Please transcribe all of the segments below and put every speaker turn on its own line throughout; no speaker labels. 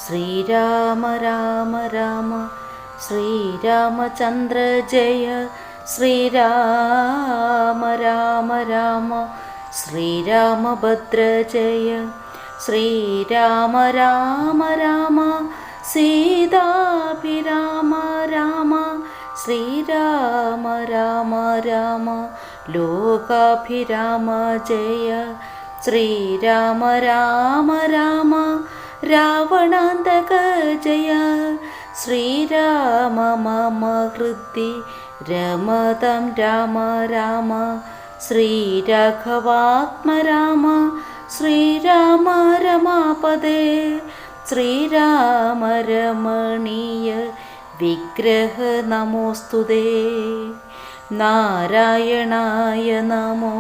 ശ്രീരാമ രാമ രാമ ശ്രീരാമചന്ദ്ര ജയ ശ്രീരാമ രാമ രാമ ശ്രീരാമഭദ്ര ജയ ശ്രീരാമ രാമ രാമ സീതാഭിരാമ രാമ ശ്രീരാമ രാമ രാമ ലോകാഭിരാമ ജയ ശ്രീരാമ രാമ രാമ രാവണാന്തക ജയ ശ്രീരാമ മമ ഹൃദി രമതം രാമ രാമ ശ്രീരാഘവാത്മ രാമ ശ്രീരാമ രമാപദേ ശ്രീരാമ രമണീയ വിഗ്രഹ നമോസ്തുതേ നാരായണായ നമോ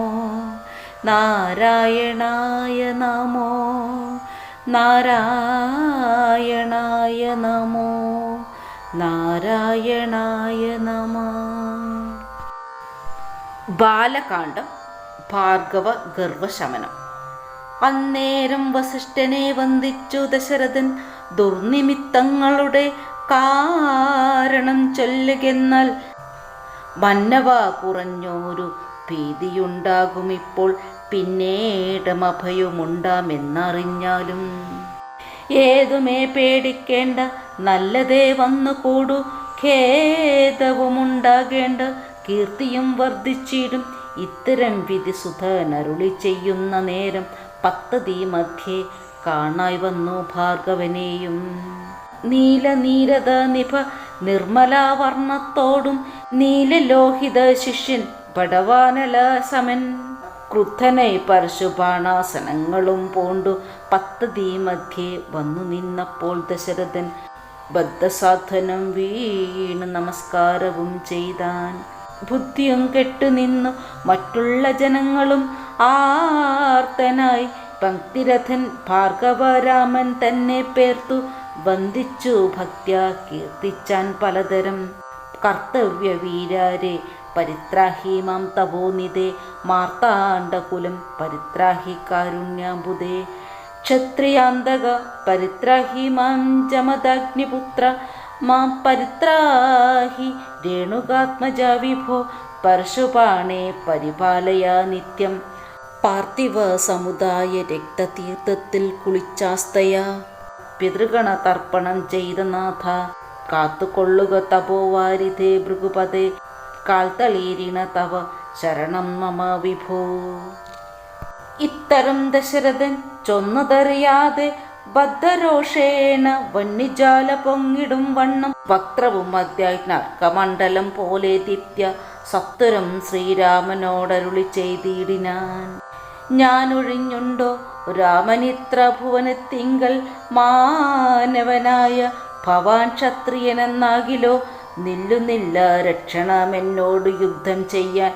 നാരായണായ നമോ നാരായണായ നമോ നാരായണായ നമഃ. ബാലകാണ്ഡം ഭാർഗവ ഗർവശമനം. അന്നേരം വസിഷ്ഠനെ വന്ദിച്ചു ദശരഥൻ ദുർനിമിത്തങ്ങളുടെ കാരണം ചൊല്ലുകെന്നാൽ മന്നവ കുറഞ്ഞൊരു ഭീതിയുണ്ടാകുമിപ്പോൾ പിന്നീടും അഭയമുണ്ടാമെന്നറിഞ്ഞാലും ഏതുമേ പേടിക്കേണ്ട നല്ലതേ വന്നുകൂടു ഖേദവുമുണ്ടാകേണ്ട കീർത്തിയും വർദ്ധിച്ചിടും ഇത്തരം വിധി സുധനരുളി ചെയ്യുന്ന നേരം പദ്ധതി മധ്യേ കാണായി വന്നു ഭാർഗവനെയും നീലനീരത നിഭ നിർമ്മലാവർണ്ണത്തോടും നീലലോഹിത ശിഷ്യൻ പടവാനല സമൻ ക്രുദ്ധനായി പരശുബാണാസനങ്ങളും പൂണ്ടു പദ്ധതി മധ്യേ വന്നു നിന്നപ്പോൾ ദശരഥൻ ബദ്ധസാധനം വീണ് നമസ്കാരവും ചെയ്താൻ. ബുദ്ധിയും കെട്ടുനിന്നു മറ്റുള്ള ജനങ്ങളും ആർത്തനായി പങ്ക്തിരഥൻ ഭാർഗവരാമൻ തന്നെ പേർത്തു വന്ദിച്ചു ഭക്ത്യാ കീർത്തിച്ചാൻ പലതരം. കർത്തവ്യവീരാരെ പരിത്രാഹി മാം തപോനിധേ മാർത്താണ്ഡകുലം പരിത്രാഹി കാരുണ്യാംബുദേ ക്ഷത്രിയാന്തക പരിത്രാഹി മാം ജമദഗ്നിപുത്ര മാം പരിത്രാഹി രേണുകാത്മജ വിഭോ പരശുപാണേ പരിപാലയ നിത്യം പാർത്ഥിവ സമുദായ രക്തതീർത്ഥത്തിൽ കുളിച്ചാസ്തയാ പിതൃഗണ തർപ്പണം ചെയ്ത നാഥ കാത്തുകൊള്ളുക തപോവാരിധേ ഭൃഗുപതേ കാൽത്തളീരിണ തവ ശരണം മമ വിഭോ. ഇത്തരം ദശരഥൻ ചൊന്നതറിയാതെ ബദ്ധരോഷേണ വന്യജാല പൊങ്ങിടും വണ്ണം വക്രവും മധ്യാജ്ഞർക്കമണ്ഡലം പോലെ ദീപ്യ സത്വരം ശ്രീരാമനോടരുളി ചെയ്തിടിനാൻ. ഞാനൊഴിഞ്ഞുണ്ടോ രാമനിത്ര ഭുവനത്തിങ്കൽ മാനവനായ ഭവാൻ ക്ഷത്രിയനെന്നാകിലോ നില്ലുന്നില്ല രക്ഷണമെന്നോട് യുദ്ധം ചെയ്യാൻ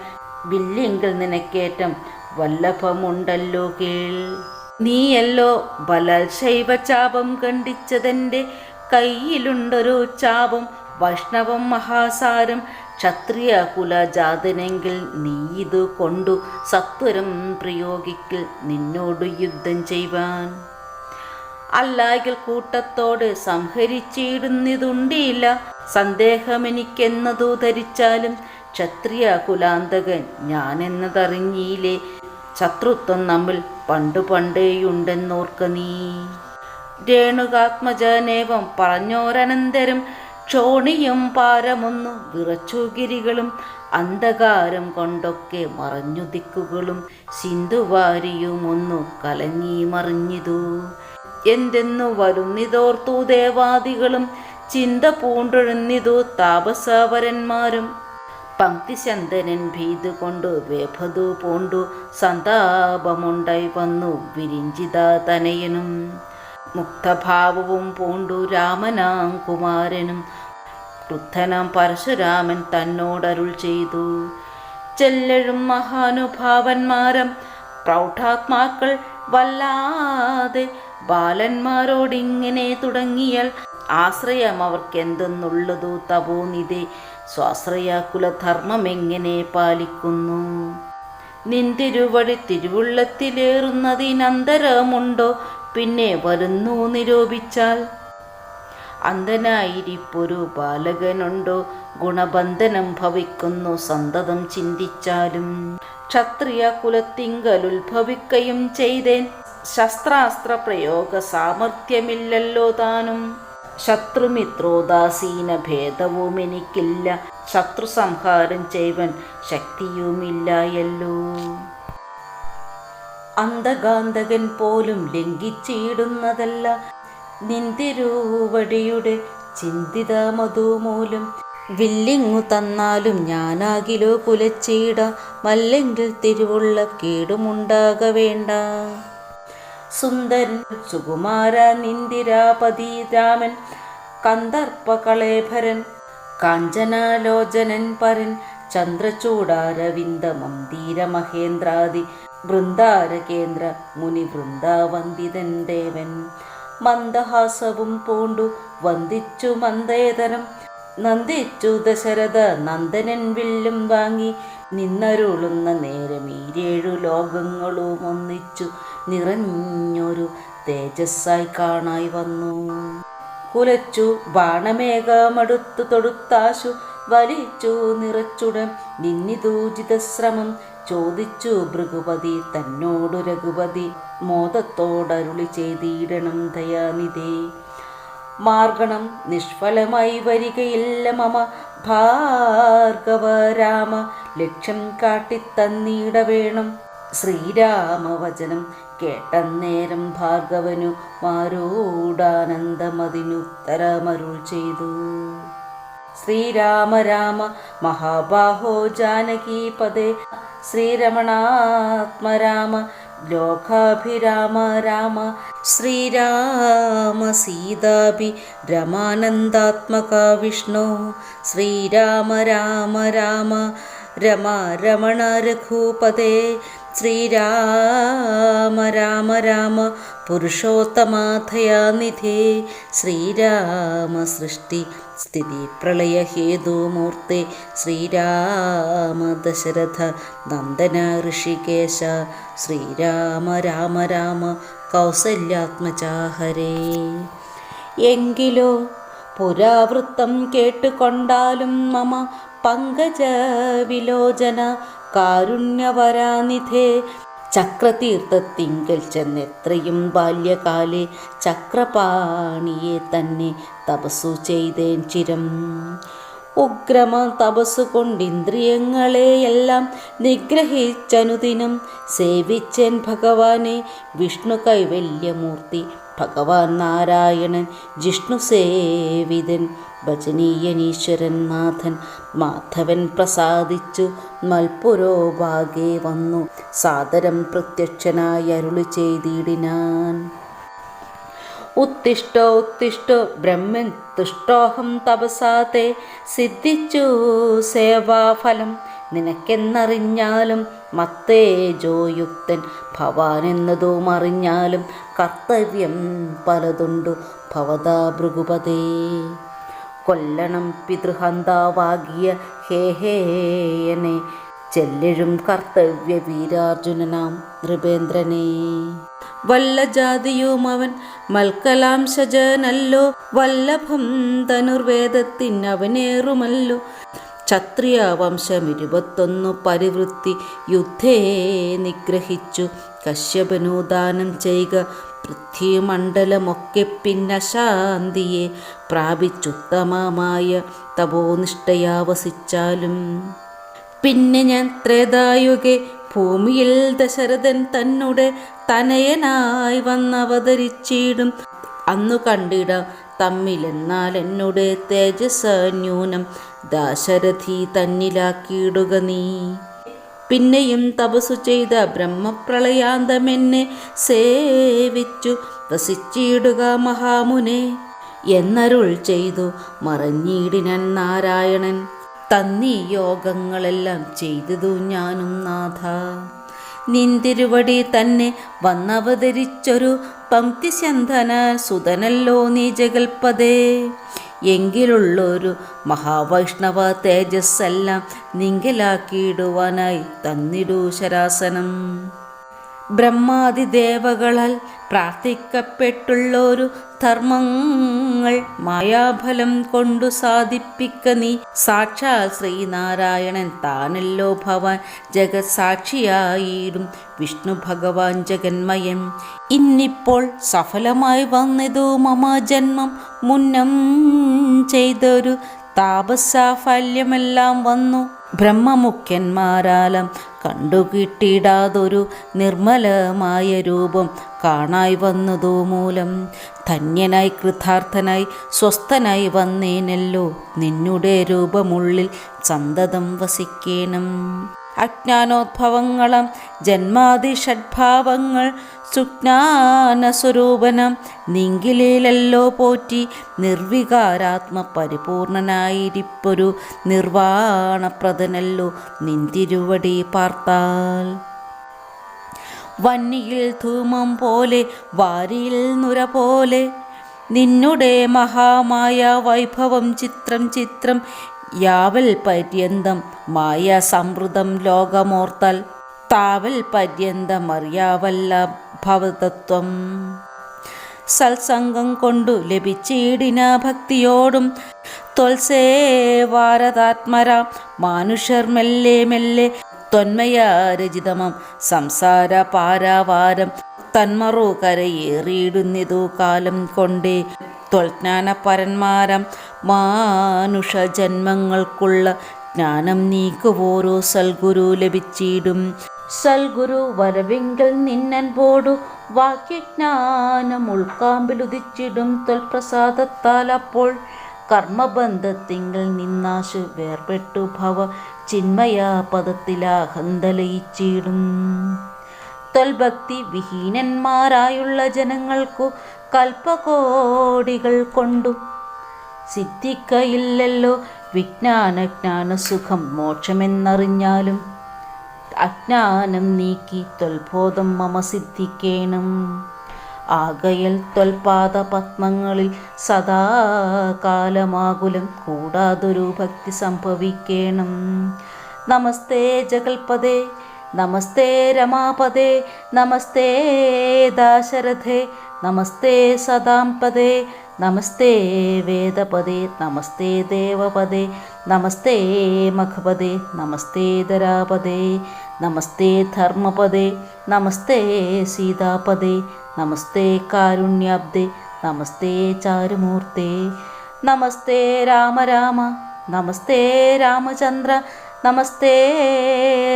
വില്ലിങ്കൽ നിനക്കേറ്റം വല്ലഭമുണ്ടല്ലോ കേൾ. നീയല്ലോ ബലാൽ ശൈവചാപം ഖണ്ഡിച്ചതെൻ്റെ കയ്യിലുണ്ടൊരു ചാപം വൈഷ്ണവം മഹാസാരം ക്ഷത്രിയ കുലജാതനെങ്കിൽ നീ ഇത് കൊണ്ടു സത്വരം പ്രയോഗിക്കൽ നിന്നോട് യുദ്ധം ചെയ്യുവാൻ. അല്ലായിൽ കൂട്ടത്തോട് സംഹരിച്ചിടുന്നതുണ്ടില്ല സന്ദേഹമെനിക്കെന്നതു ധരിച്ചാലും ക്ഷത്രിയ കുലാന്തകൻ ഞാനെന്നതറിഞ്ഞീലേ ശത്രുത്വം നമ്മിൽ പണ്ടേയുണ്ടെന്നോർക്ക നീ. രേണുകാത്മജനേവം പറഞ്ഞോരനന്തരം ക്ഷോണിയും പാരമൊന്നു വിറച്ചുഗിരികളും അന്ധകാരം കൊണ്ടൊക്കെ മറഞ്ഞു ദിക്കുകളും സിന്ധുവാരിയുമൊന്നു കലങ്ങി മറിഞ്ഞിതു. എന്തെന്നു വരുന്നിതോർത്തു ദേവാദികളും ചിന്ത പൂണ്ടൊഴുന്നിതു താപസവരന്മാരും. പങ്ക്തിശന്തനൻ ഭീതു കൊണ്ടു വേഭതു പൂണ്ടു സന്താപമുണ്ടായി വന്നു വിരിഞ്ചിത തനയനും മുക്തഭാവവും പൂണ്ടു രാമനാം കുമാരനും. ക്രുദ്ധനാം പരശുരാമൻ തന്നോടരുൾ ചെയ്തു ചെല്ലഴും മഹാനുഭാവന്മാരം പ്രൗഢാത്മാക്കൾ വല്ലാതെ ബാലന്മാരോടിങ്ങനെ തുടങ്ങിയാൽ ആശ്രയം അവർക്കെന്തെന്നുള്ളതു തപോനിധേ സ്വാശ്രയ കുലധർമ്മമെങ്ങനെ പാലിക്കുന്നു. നിന്തിരുവഴി തിരുവുള്ളത്തിലേറുന്നതിനന്തരമുണ്ടോ പിന്നെ വരുന്നു നിരൂപിച്ചാൽ അന്ധനായിരിപ്പൊരു ബാലകനുണ്ടോ, ഗുണബന്ധനം ഭവിക്കുന്നു സന്തതം ചിന്തിച്ചാലും. ക്ഷത്രിയ കുലത്തിങ്കലുത്ഭവിക്കയും ചെയ്തേൻ, ശസ്ത്രാസ്ത്ര പ്രയോഗ സാമർഥ്യമില്ലല്ലോ താനും. ശത്രുമിത്രോദാസീന ഭേദവും എനിക്കില്ല, ശത്രു സംഹാരം ചെയ്വൻ ശക്തിയുമില്ലായല്ലോ. അന്ധകാന്തകൻ പോലും ലംഘിച്ചിടുന്നതല്ല നിന്തിരുവടിയുടെ ചിന്തിത മധുമൂലം. വില്ലിങ്ങു തന്നാലും ഞാനാകിലോ കുലച്ചീട, മല്ലെങ്കിൽ തിരുവുള്ള കേടുമുണ്ടാക വേണ്ട. സുന്ദരൻ സുകുമാര നിന്ദിരാപതി രാമൻ, കന്ദർപ്പ കളേഭരൻ കാഞ്ചനാലോചനൻ പരൻ, ചന്ദ്രചൂടാരവിന്ദ മന്ദിര മഹേന്ദ്രാദി വൃന്ദാരകേന്ദ്ര മുനി വൃന്ദാവന്ദിതൻ ദേവൻ. മന്ദഹാസവും പൂണ്ടു വന്ദിച്ചു മന്ദേതരം, നന്ദിച്ചു ദശരഥ നന്ദനൻ വില്ലും വാങ്ങി. നിന്നരുളുന്ന നേരം ഈരേഴു ലോകങ്ങളും ഒന്നിച്ചു നിറഞ്ഞൊരു തേജസ്സായി കാണായി വന്നു. കുലച്ചു ബാണമേഘമടുത്തു തൊടുത്താശു വലിച്ചു നിറച്ചുടൻ നിന്നിതൂജിതശ്രമം ചോദിച്ചു ഭൃഗുപതി തന്നോടു രഘുപതി. മോദത്തോടരുളി ചെയ്തിടണം ദയാനിധേ, മാർഗണം നിഷ്ഫലമായി വരികയില്ല മമ ഭാർഗവ രാമ, ലക്ഷ്യം കാട്ടിത്തന്നീട വേണം. ശ്രീരാമവചനം കേട്ടന്നേരം ഭാർഗവനു മാരോടാനന്ദമതിനുത്തരമരുൾ ചെയ്തു. ശ്രീരാമ രാമ മഹാബാഹോ ജാനകീപദേ, ശ്രീരമണാത്മരാമ ലോകാഭിരാമ രാമ. ശ്രീരാമ സീതാഭി രമാനന്ദാത്മക വിഷ്ണു, ശ്രീരാമ രാമ രാമ രമ രമണ രഘുപതേ. ശ്രീരാമ രാമ രാമ പുരുഷോത്തമാധയാനിധേ, ശ്രീരാമ സൃഷ്ടി സ്ഥിതി പ്രളയ ഹേതുമൂർത്തെ. ശ്രീരാമ ദശരഥ നന്ദന ഋഷികേശ, ശ്രീരാമ രാമ രാമ കൗസല്യാത്മജ ഹരേ. എങ്കിലോ പുരാവൃത്തം കേട്ടുകൊണ്ടാലും മമ പങ്കജ വിലോചന കാരുണ്യവരാനിധേ. ചക്രതീർത്ഥത്തിങ്കൽ ചെന്നെത്രയും ബാല്യകാലേ ചക്രപാണിയെ തന്നെ തപസ്സു ചെയ്തേൻ ചിരം. ഉഗ്രമ തപസ്സുകൊണ്ടിന്ദ്രിയങ്ങളെയെല്ലാം നിഗ്രഹിച്ചനുദിനം സേവിച്ചേൻ ഭഗവാനെ. വിഷ്ണു കൈവല്യമൂർത്തി ഭഗവാൻ നാരായണൻ, ജിഷ്ണു സേവിതൻ ഭജനീയനീശ്വരൻ നാഥൻ. മാധവൻ പ്രസാദിച്ചു മൽപുരോഭാഗേ വന്നു സാദരം പ്രത്യക്ഷനായി അരുളി ചെയ്തിടിനാൻ. ഉത്തിഷ്ടോ ഉത്തിഷ്ടോ ബ്രഹ്മൻ തുഷ്ടോഹം തപസാതെ, സിദ്ധിച്ചു സേവാഫലം നിനക്കെന്നറിഞ്ഞാലും. മത്തേജോയുക്തൻ ഭവാനെന്നതും അറിഞ്ഞാലും കർത്തവ്യം പലതുണ്ടു ഭവതാ ഭൃഗുപതേ. കൊല്ലണം പിതൃഹന്താവാകിയ ഹേഹേയനെ, ചെല്ലെഴും കർത്തവ്യ വീരാർജുനനാം നൃപേന്ദ്രനെ. വല്ല ജാതിയും അവൻ മൽക്കലാംശജനല്ലോ, വല്ലഭം ധനുർവേദത്തിനവനേറുമല്ലോ. ക്ഷത്രിയ വംശം 21 പരിവൃത്തി യുദ്ധേ നിഗ്രഹിച്ചു കശ്യപനു ദാനം ചെയ്യുക. പൃഥ്വിമണ്ഡലമൊക്കെ പിന്നശാന്തിയെ പ്രാപിച്ചുത്തമമായ തപോനിഷ്ഠയാ വസിച്ചാലും. പിന്നെ ഞാൻ ത്രേതായുഗേ ഭൂമിയിൽ ദശരഥൻ തന്നുടെ തനയനായി വന്നവതരിച്ചിടും. അന്നു കണ്ടിടാം തമ്മിലെന്നാൽ എന്നോട് തേജസ്സന്യൂനം ദാശരഥി തന്നിലാക്കിയിടുക നീ. പിന്നെയും തപസ്സു ചെയ്ത ബ്രഹ്മപ്രളയാന്തമെന്നെ സേവിച്ചു വസിച്ചിടുക മഹാമുനെ എന്നരുൾ ചെയ്തു മറഞ്ഞിടിനൻ നാരായണൻ. തന്നീ യോഗങ്ങളെല്ലാം ചെയ്തതു ഞാനും നാഥ. നിന്തിരുവടി തന്നെ വന്നവതരിച്ചൊരു പംക്തിസ്യന്ധന സുതനല്ലോ നീ ജഗൽപദേ. എങ്കിലുള്ളൊരു മഹാവൈഷ്ണവ തേജസ്സെല്ലാം നിങ്കലാക്കിയിടുവാനായി തന്നിടൂ ശരാസനം. ബ്രഹ്മാദിദേവകളാൽ പ്രാർത്ഥിക്കപ്പെട്ടുള്ളൊരു ധർമ്മങ്ങൾ മായാഫലം കൊണ്ടു സാധിപ്പിക്ക നീ. സാക്ഷാൽ ശ്രീനാരായണൻ താനല്ലോ ഭവാൻ, ജഗത് സാക്ഷിയായിടും വിഷ്ണു ഭഗവാൻ ജഗന്മയൻ. ഇന്നിപ്പോൾ സഫലമായി വന്നതു മമ ജന്മം, മുന്നം ചെയ്തൊരു താപസാഫല്യമെല്ലാം വന്നു. ബ്രഹ്മമുഖ്യന്മാരാലം കണ്ടുകിട്ടിടാതൊരു നിർമ്മലമായ രൂപം കാണായി വന്നതോ മൂലം, ധന്യനായി കൃതാർത്ഥനായി സ്വസ്ഥനായി വന്നേനല്ലോ. നിന്നുടെ രൂപമുള്ളിൽ സന്തതം വസിക്കേണം. അജ്ഞാനോദ്ഭവങ്ങളും ജന്മാദി ഷഡ്ഭാവങ്ങൾ സുജ്ഞാനസ്വരൂപനം നിങ്കിലല്ലോ പോറ്റി, നിർവികാരാത്മ പരിപൂർണനായിരിപ്പൊരു നിർവാണപ്രദനല്ലോ നിന്തിരുവടി പാർത്താൽ. വന്നിയിൽ ധൂമം പോലെ വാരിയിൽ നുര പോലെ നിന്നുടെ മഹാമായ വൈഭവം ചിത്രം ചിത്രം. യാവൽ പര്യന്തം മായ സമൃദ്ധം ലോകമോർത്താൽ, താവൽ പര്യന്തമറിയാവല്ല ഭവതത്വം. സത്സംഗം കൊണ്ടു ലഭിച്ചിടിന ഭക്തിയോടും ത്വൽസേവാരതാത്മരാം മാനുഷർ മെല്ലെ മെല്ലെ ത്വന്മയാരചിതമം സംസാര പാരാവാരം തന്മറു കരയേറിയിടുന്നതു കാലം കൊണ്ടേ. ത്വൽജ്ഞാനപരന്മാരം മാനുഷജന്മങ്ങൾക്കുള്ള ജ്ഞാനം നീക്കുവോരോ സൽഗുരു ലഭിച്ചിടും. സൽഗുരു വരവിങ്കൽ നിന്നൻപോടു വാക്യജ്ഞാനം ഉൾക്കാമ്പിലുദിച്ചിടും ത്വൽപ്രസാദത്താൽ. അപ്പോൾ കർമ്മബന്ധത്തിങ്കൽ നിന്നാശു വേർപെട്ടു ഭവ ചിന്മയ പദത്തിലാഹന്തലയിച്ചിടും. ത്വൽഭക്തി വിഹീനന്മാരായുള്ള ജനങ്ങൾക്കു കൽപ്പകോടികൾ കൊണ്ടു സിദ്ധിക്കയില്ലല്ലോ വിജ്ഞാനജ്ഞാനസുഖം മോക്ഷമെന്നറിഞ്ഞാലും. അജ്ഞാനം നീക്കി ത്വൽബോധം മമ സിദ്ധിക്കേണം. ആകയൽ ത്വൽപാദ പത്മങ്ങളിൽ സദാകാലമാകുലം കൂടാതൊരു ഭക്തി സംഭവിക്കേണം. നമസ്തേ ജഗൽപദേ, നമസ്തേ രമാപദേ, നമസ്തേ ദാശരഥേ, നമസ്തേ സദാംപദേ, നമസ്തേ വേദപദേ, നമസ്തേ ദേവപദേ, നമസ്തേ മഖപദേ, നമസ്തേ ധരാപദേ, നമസ്തേ ധർമ്മപദേ, നമസ്തേ സീതാപദേ, നമസ്തേ കാരുണ്യാബ്ദേ, നമസ്തേ ചാരുമൂർത്തേ, നമസ്തേ രാമ രാമ, നമസ്തേ രാമചന്ദ്ര, നമസ്തേ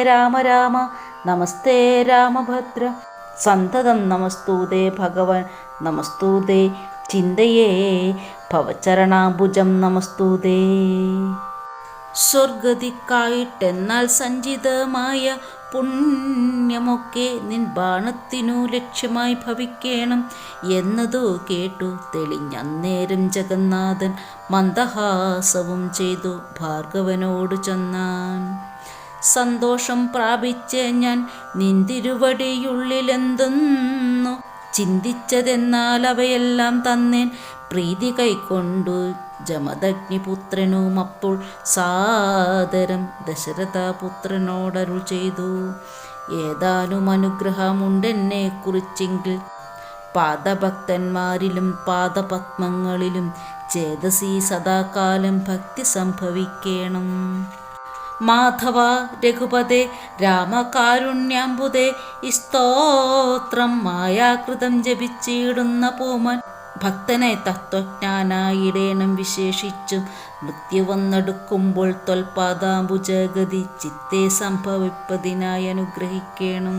രാമ രാമ, നമസ്തേ രാമഭദ്ര. സന്തതം നമസ്തൂതേ ഭഗവൻ, നമസ്തൂതേ ചിന്തയേ ഭവചരണാംബുജം, നമസ്തൂതേ. സ്വർഗതിക്കായിട്ടെന്നാൽ സഞ്ചിതമായ പുണ്യമൊക്കെ നിൻ ബാണത്തിനു ലക്ഷ്യമായി ഭവിക്കണം എന്നതു കേട്ടു തെളിഞ്ഞന്നേരം ജഗന്നാഥൻ മന്ദഹാസവും ചെയ്തു ഭാർഗവനോട് ചൊന്നാൻ. സന്തോഷം പ്രാപിച്ച് ഞാൻ നിന്തിരുവടിയുള്ളിലെന്തെന്നു ചിന്തിച്ചതെന്നാൽ അവയെല്ലാം തന്നേൻ പ്രീതി കൈക്കൊണ്ടു ജമദഗ്നിപുത്രനും. അപ്പോൾ സാദരം ദശരഥപുത്രനോടരുൾ ചെയ്തു, ഏതാനും അനുഗ്രഹമുണ്ടെന്നെ കുറിച്ചെങ്കിൽ പാദഭക്തന്മാരിലും പാദപത്മങ്ങളിലും ചേതസി സദാകാലം ഭക്തി സംഭവിക്കണം. മാധവ രഘുപതേ രാമകാരുണ്യാംബുദേ, സ്തോത്രം മായാകൃതം ജപിച്ചിടുന്ന പൂമൻ ഭക്തനെ തത്വജ്ഞാനായിടേണം വിശേഷിച്ചും. മൃത്യു വന്നെടുക്കുമ്പോൾ ത്വൽപാദാംബുജഗതി ചിത്തെ സംഭവിപ്പതിനായി അനുഗ്രഹിക്കണം.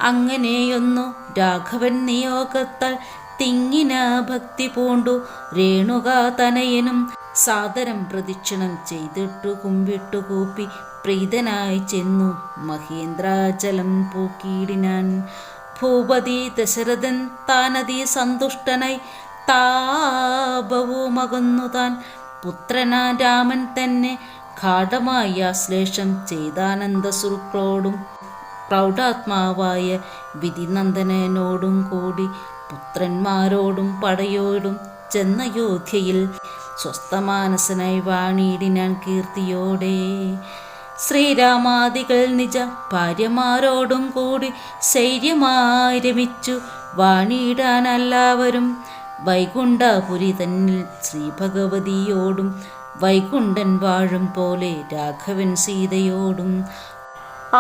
അങ്ങനെയൊന്നു രാഘവൻ നിയോഗത്താൽ തിങ്ങിന ഭക്തി പൂണ്ടു രേണുകാതനയനും സാദരം പ്രദക്ഷിണം ചെയ്തിട്ടു കുമ്പിട്ടു കൂപ്പി പ്രീതനായി ചെന്നു മഹേന്ദ്രാചലം പൂക്കിയിടിനാൻ. ഭൂപതി ദശരഥൻ താനതി സന്തുഷ്ടനായി താപവുമകന്നു താൻ. പുത്രനാൻ രാമൻ തന്നെ ഗാഠമായ ആശ്ലേഷം ചെയ്താനന്ദസുക്കളോടും പ്രൗഢാത്മാവായ വിധിനന്ദനോടും കൂടി പുത്രന്മാരോടും പടയോടും ചെന്ന യോധ്യയിൽ സ്വസ്ഥമാനസനായി വാണിയിടിനാൻ കീർത്തിയോടെ. ശ്രീരാമാദികൾ നിജ ഭാര്യമാരോടും കൂടി ശൈര്യമായി രമിച്ചു വാണിയിടാൻ എല്ലാവരും വൈകുണ്ഠപുരി തന്നിൽ ശ്രീഭഗവതിയോടും വൈകുണ്ഠൻ വാഴും പോലെ രാഘവൻ സീതയോടും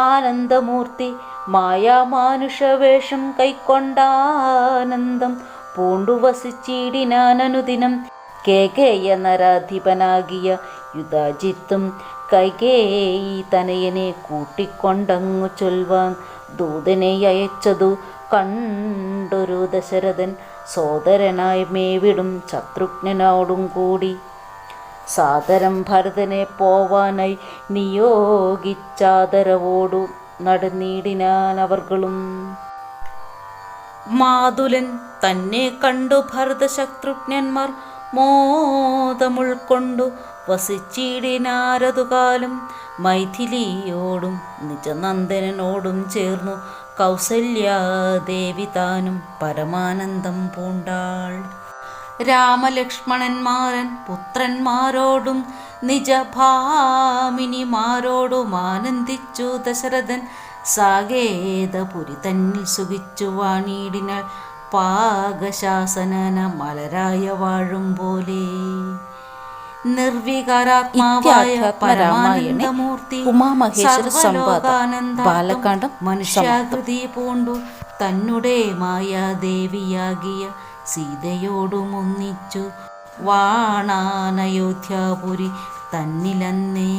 ആനന്ദമൂർത്തി മായാമാനുഷവേഷം കൈക്കൊണ്ടാനന്ദം പൂണ്ടു വസിച്ചിടിനാനനുദിനം കേകേയ നരാധിപനാകിയ യുധാജിത്തും കൈകേയി തനയനെ കൂട്ടിക്കൊണ്ടങ്ങു ചൊൽവാൻ ദൂതനെ അയച്ചതു കണ്ടൊരു ദശരഥൻ സോദരനായി മേവിടും ശത്രുഘ്നനോടും കൂടി സാദരം ഭരതനെ പോവാനായി നിയോഗിച്ചാദരവോടു നടന്നിടിനാൻ അവർകളും. മാതുലൻ തന്നെ കണ്ടു ഭരതശത്രുഘ്നന്മാർ മോദമുൾക്കൊണ്ടു വസിച്ചിടിനാരതുകാലം മൈഥിലിയോടും നിജനന്ദനോടും ചേർന്നു കൗസല്യാദേവി താനും പരമാനന്ദം പൂണ്ടാൾ. രാമലക്ഷ്മണന്മാരൻ പുത്രന്മാരോടും നിജഭാമിനിമാരോടും ആനന്ദിച്ചു ദശരഥൻ സാകേതപുരി തന്നിൽ സുഖിച്ചു വാണിടിനാൾ പാകശാസനന മലരായ വാഴും പോലെ. നിർവികാരാത്മാവായ പരമാനന്ദമൂർത്തി സർവലോകാനന്ദാന്തം മനുഷ്യാകൃതി പൂണ്ടു തന്നുടെ മായാദേവിയാകിയ സീതയോടും ഒന്നിച്ചു വാണാനയോധ്യാപുരി തന്നിലന്നേ.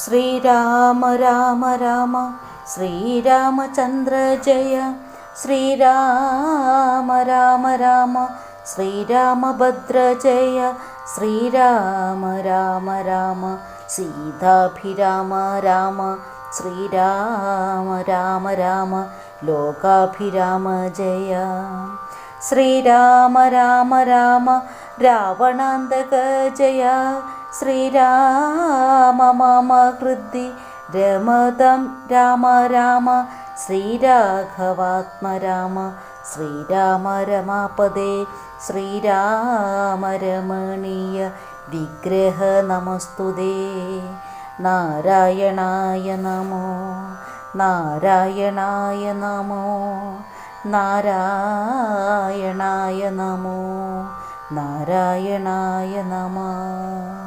ശ്രീരാമ രാമ രാമ ശ്രീരാമചന്ദ്ര ജയ ശ്രീരാമ രാമ രാമ ശ്രീരാമഭദ്ര ജയ ശ്രീരാമ രാമ രാമ സീതാഭിരാമ രാമ ശ്രീരാമ രാമ രാമ ലോകാഭിരാമ ജയ ശ്രീരാമ രാമ രാമ രാവണാന്തക ജയ ശ്രീരാമ മമ ഹൃദി രമതം രാമ രാമ ശ്രീരാഘവാത്മ രാമ ശ്രീരാമ രമാപദേ ശ്രീരാമ രമണീയ വിഗ്രഹ നമസ്തുതേ. നാരായണായ നമോ നാരായണായ നമോ നാരായണായ നമോ നാരായണായ നമഃ.